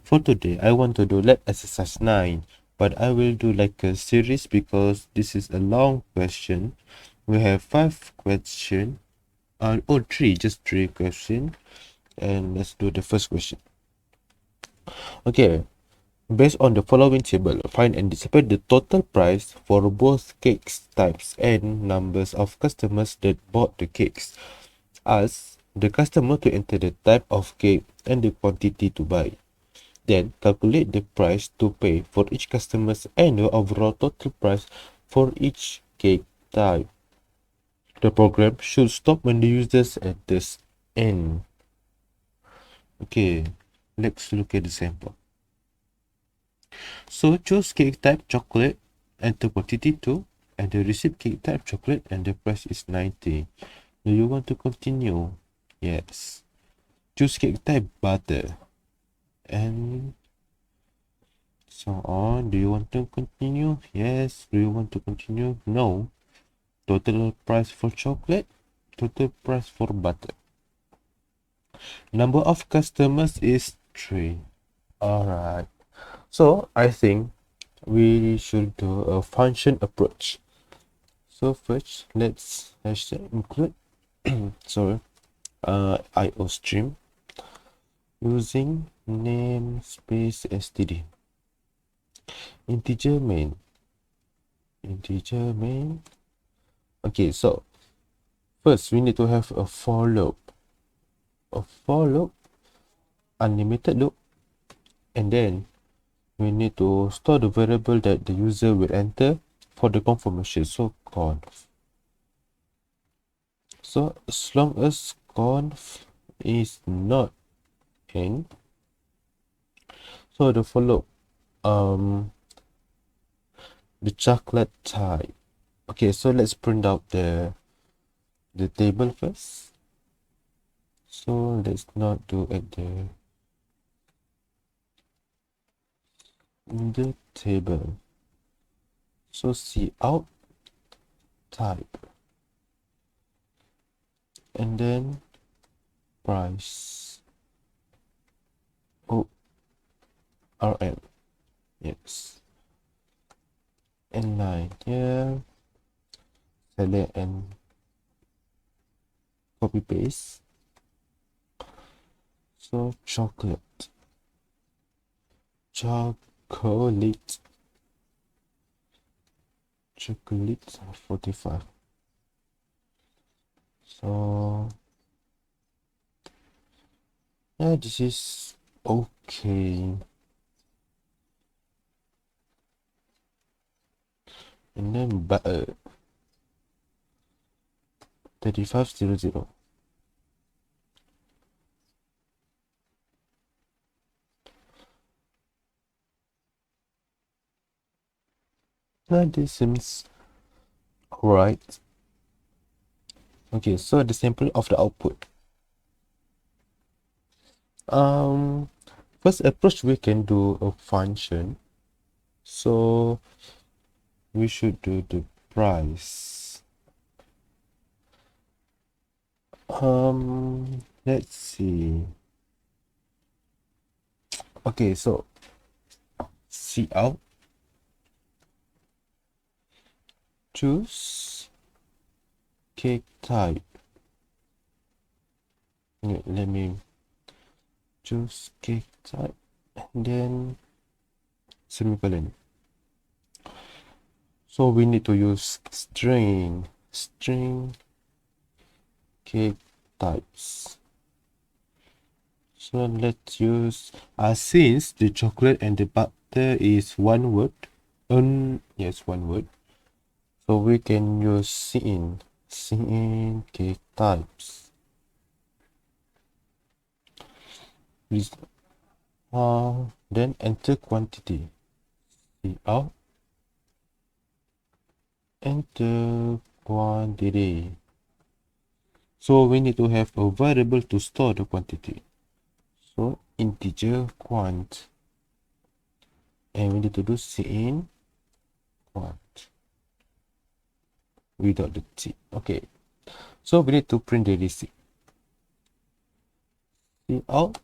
For today, I want to do lab exercise 9, but I will do like a series because this is a long question. We have 5 questions, just 3 questions, and let's do the first question. Okay, based on the following table, find and display the total price for both cakes types and numbers of customers that bought the cakes. Ask the customer to enter the type of cake and the quantity to buy. Then calculate the price to pay for each customer and the overall total price for each cake type. The program should stop when the users at this end. Okay, let's look at the sample. So choose cake type chocolate, enter quantity 2, and the receipt cake type chocolate and the price is 90. Do you want to continue? Yes. Choose cake type butter and so on. Do you want to continue? Yes. Do you want to continue? No. Total price for chocolate, total price for butter. Number of customers is 3. Alright. So I think we should do a function approach. So first, let's hashtag include sorry, IO stream using namespace std. Integer main. Okay, so first we need to have a for loop. A for loop, unlimited loop, and then we need to store the variable that the user will enter for the confirmation. So conf. So as long as conf is not in, so the for loop, the chocolate type. Okay, so let's print out the table first. So let's not do at the table. So see out type and then price. Oh, RM. Yes. And 9 here. Select and copy paste. So chocolate 45. So yeah, this is okay. And then butter 3500. Now this seems alright. Okay, so the sample of the output. First approach we can do a function. So we should do the price. Let's see. Okay, so see out, choose cake type. Let me choose cake type and then semicolon. So we need to use string cake types. So let's use since the chocolate and the butter is one word, yes, one word. So we can use cin cake types. Then enter quantity. Out. Enter quantity. So we need to have a variable to store the quantity. So integer quant. And we need to do cin quant without the t. Okay. So we need to print the receipt. See out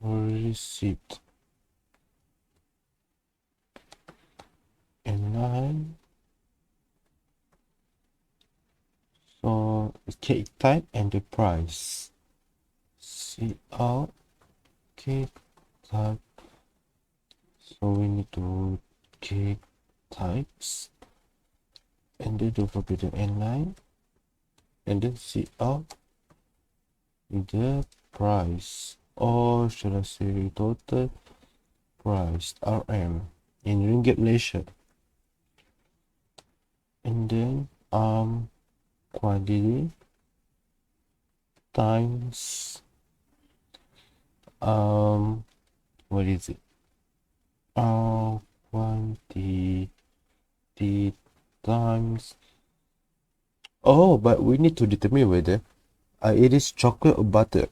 receipt. inline. So cake type and the price. See out cake type. So we need to cake types and then do forbidden inline and then see out the price, or should I say total price RM in ringgit Malaysia, and then quantity times what is it, quantity times, oh, but we need to determine whether it is chocolate or butter.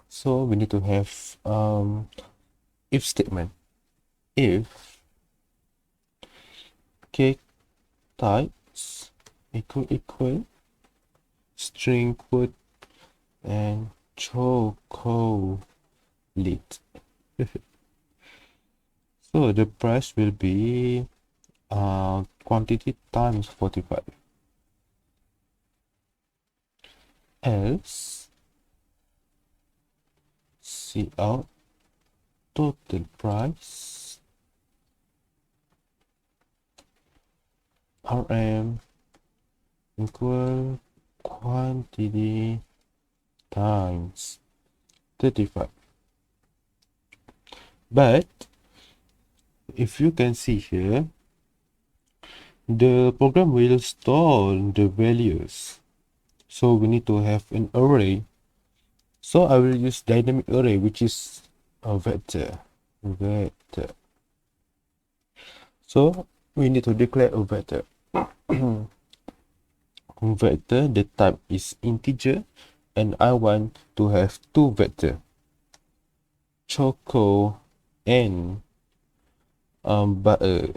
So we need to have if statement. If cake types equal string quote and chocolate. So the price will be quantity times 45. Else see out total price RM equal quantity times 35. But if you can see here, the program will store the values, so we need to have an array. So I will use dynamic array, which is a vector. So we need to declare a vector. Vector, the type is integer, and I want to have two vector, choco and butter.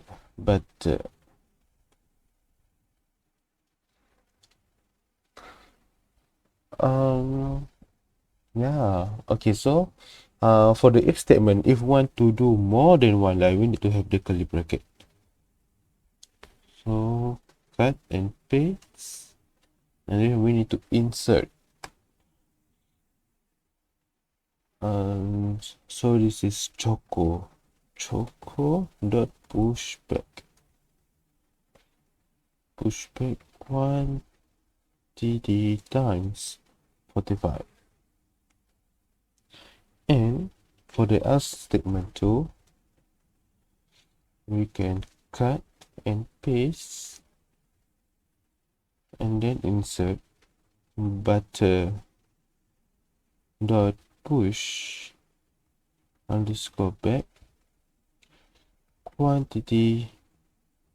Yeah, okay, so for the if statement, if we want to do more than one line, we need to have the curly bracket. So cut and paste, and then we need to insert. So this is choco dot pushback quantity times 45. And for the else statement too, we can cut and paste and then insert butter dot push underscore back quantity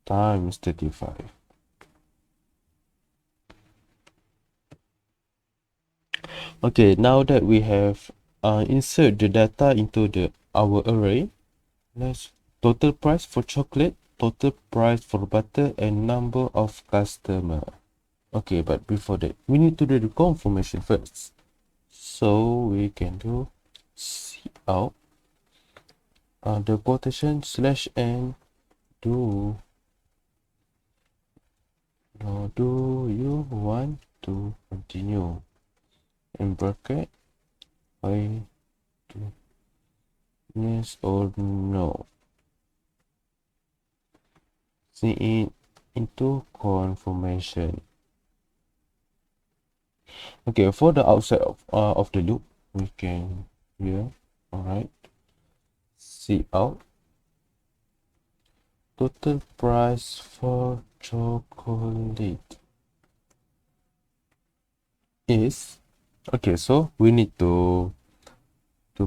times 35. Okay, now that we have insert the data into our array, let's total price for chocolate, total price for butter, and number of customer. Okay, but before that, we need to do the confirmation first. So we can do cout the quotation slash n do you want to continue in bracket I do yes or no. See it into confirmation. Okay, for the outside of the loop, we can here, all right, see out total price for chocolate is okay. So we need to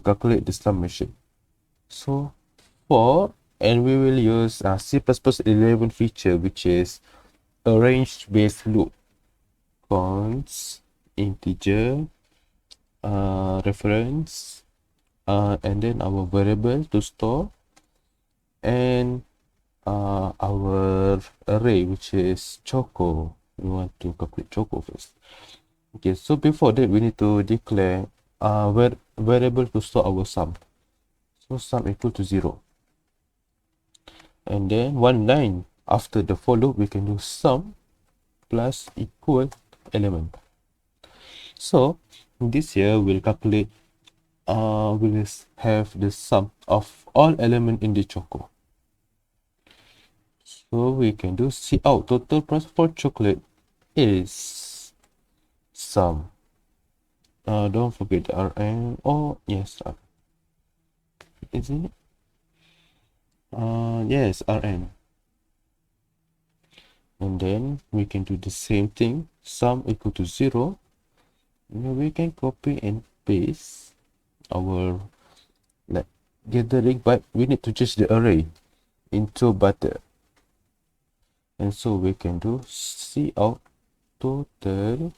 calculate the summation. So for, and we will use C++11 feature, which is arranged base loop. Const integer reference and then our variable to store, and our array, which is choco. We want to calculate choco first. Okay, so before that we need to declare variable to store our sum. So sum equal to 0, And then one line after the for loop, we can do sum plus equal element. So this here will calculate, will have the sum of all element in the choco. So we can do C out. Total price for chocolate is sum. Don't forget the Rn. Oh yes, is it? Yes, Rn. And then we can do the same thing. Sum equal to 0. We can copy and paste our like gathering, but we need to change the array into butter. And so we can do C out total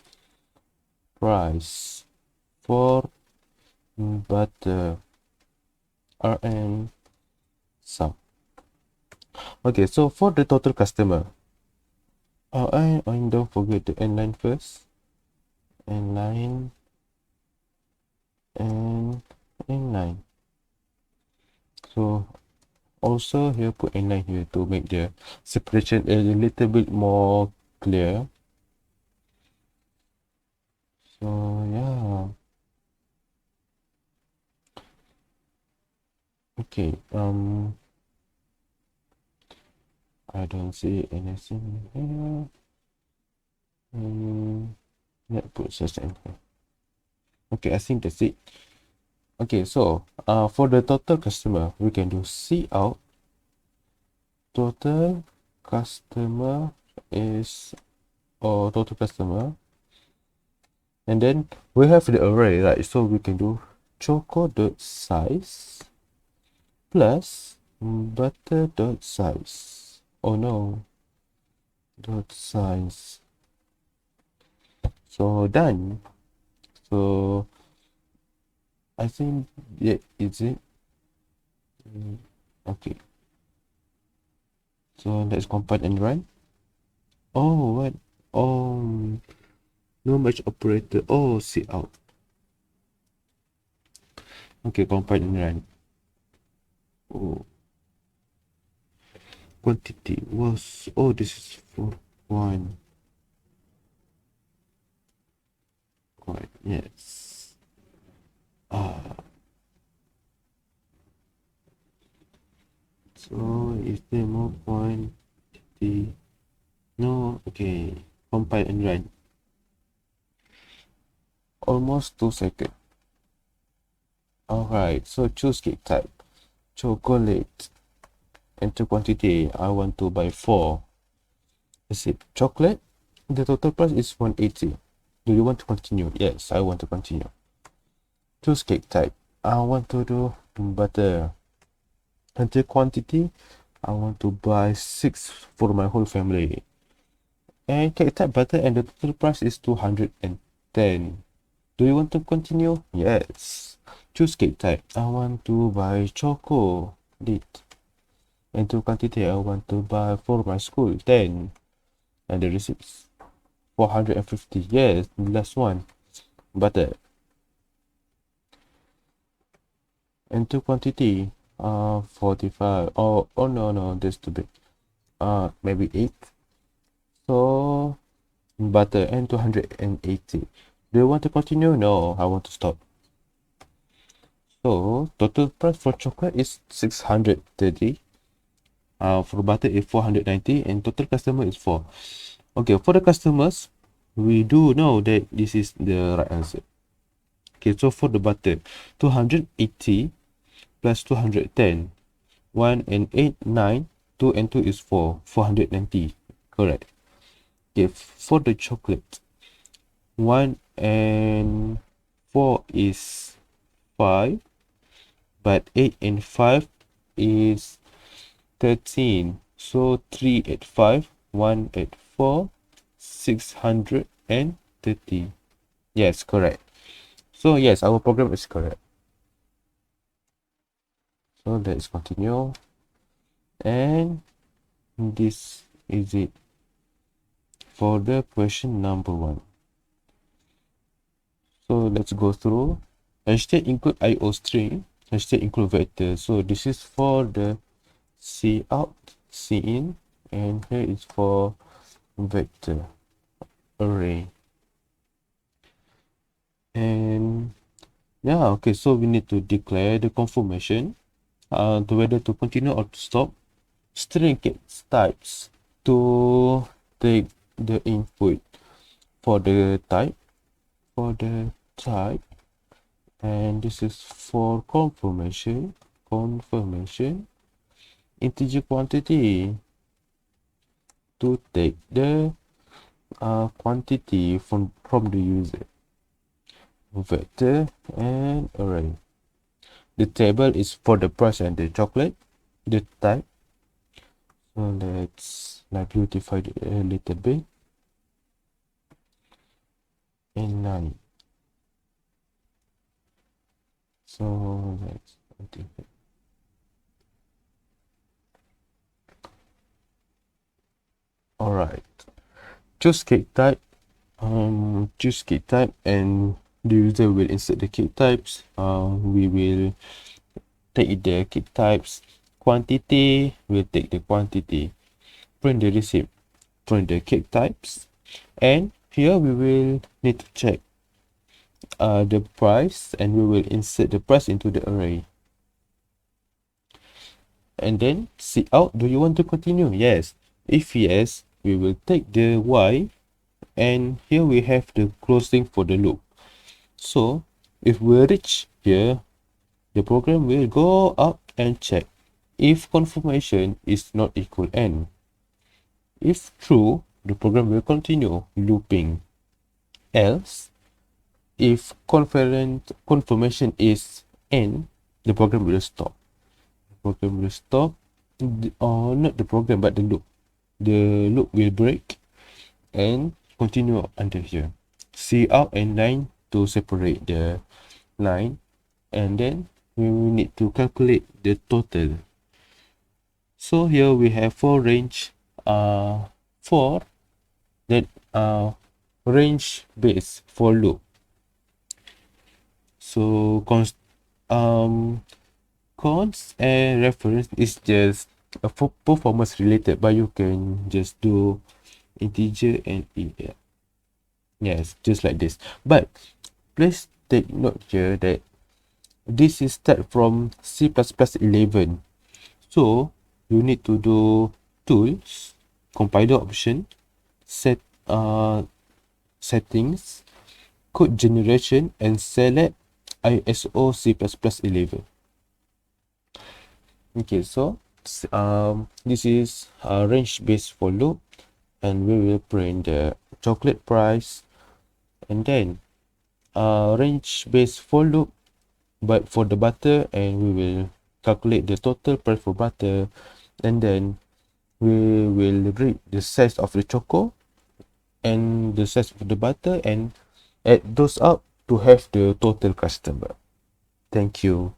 price for butter Rn sum. Okay, so for the total customer, I don't forget the n line first. N line and n9. So also here put n9 here to make the separation a little bit more clear. So yeah. Okay, I don't see anything here. Let's put such in here. Okay, I think that's it. Okay, so for the total customer, we can do C out total customer is, or total customer, and then we have the array, right? So we can do choco dot size plus butter dot size. Oh no, dot size. So done. So I think yeah, is it? Okay. So let's compile and run. Oh what? Oh, no match operator. Oh, see out. Okay, compile and run. Oh, quantity was, oh, this is for one. Quite, yes. So is there more quantity? No, okay. Compile and run. Almost 2 seconds. Alright, so choose cake type. Chocolate. Enter quantity. I want to buy 4. Is it chocolate? The total price is 180. Do you want to continue? Yes, I want to continue. Choose cake type. I want to do butter. Enter quantity. I want to buy 6 for my whole family. And cake type butter and the total price is 210. Do you want to continue? Yes. Choose cake type. I want to buy chocolate. Enter quantity. I want to buy for my school 10. And the receipts 450. Yes, last one. Butter. Enter quantity. 45. Oh no, that's too big. Maybe 8. So butter and 280. Do you want to continue? No, I want to stop. So total price for chocolate is 630. For butter is 490, and total customer is 4. Okay, for the customers, we do know that this is the right answer. Okay, so for the butter, 280 plus 210, 1 and 8, 9, 2 and 2 is 4, 490, correct. Okay, for the chocolate, 1 and 4 is 5, but 8 and 5 is 13. So 3 at 5, 1 at 4, 630. Yes, correct. So yes, our program is correct. So let's continue. And this is it for the question number 1. So let's go through. Hashtag include IO string, hashtag include vector. So this is for the C out cin, and here is for vector array. And yeah, okay, so we need to declare the confirmation to whether to continue or to stop. String gets types to take the input for the type, and this is for confirmation integer quantity to take the quantity from the user, vector and array. The table is for the price and the chocolate, the type. So let's beautify it a little bit. And 9. So let's beautify. Alright. Choose cake type. Choose cake type, and the user will insert the cake types. We will take the cake types. Quantity, we'll take the quantity. Print the receipt, print the cake types, and here we will need to check the price, and we will insert the price into the array. And then see out, do you want to continue? Yes. If yes, we will take the y, and here we have the closing for the loop. So if we reach here, the program will go up and check if confirmation is not equal n. If true, the program will continue looping. Else, if confirmation is n, the program will stop. Or not the program, but the loop. The loop will break and continue until here. See out and line to separate the line, and then we will need to calculate the total. So here we have for range for that range base for loop. So const and reference is just a performance related, but you can just do integer and yes, just like this. But please take note here that this is start from C++11. So you need to do tools, compiler option, settings, code generation, and select ISO C++11. Okay, so this is a range based for loop, and we will print the chocolate price, and then range based for loop but for the butter, and we will calculate the total price for butter, and then we will read the size of the choco and the size of the butter and add those up to have the total customer. Thank you.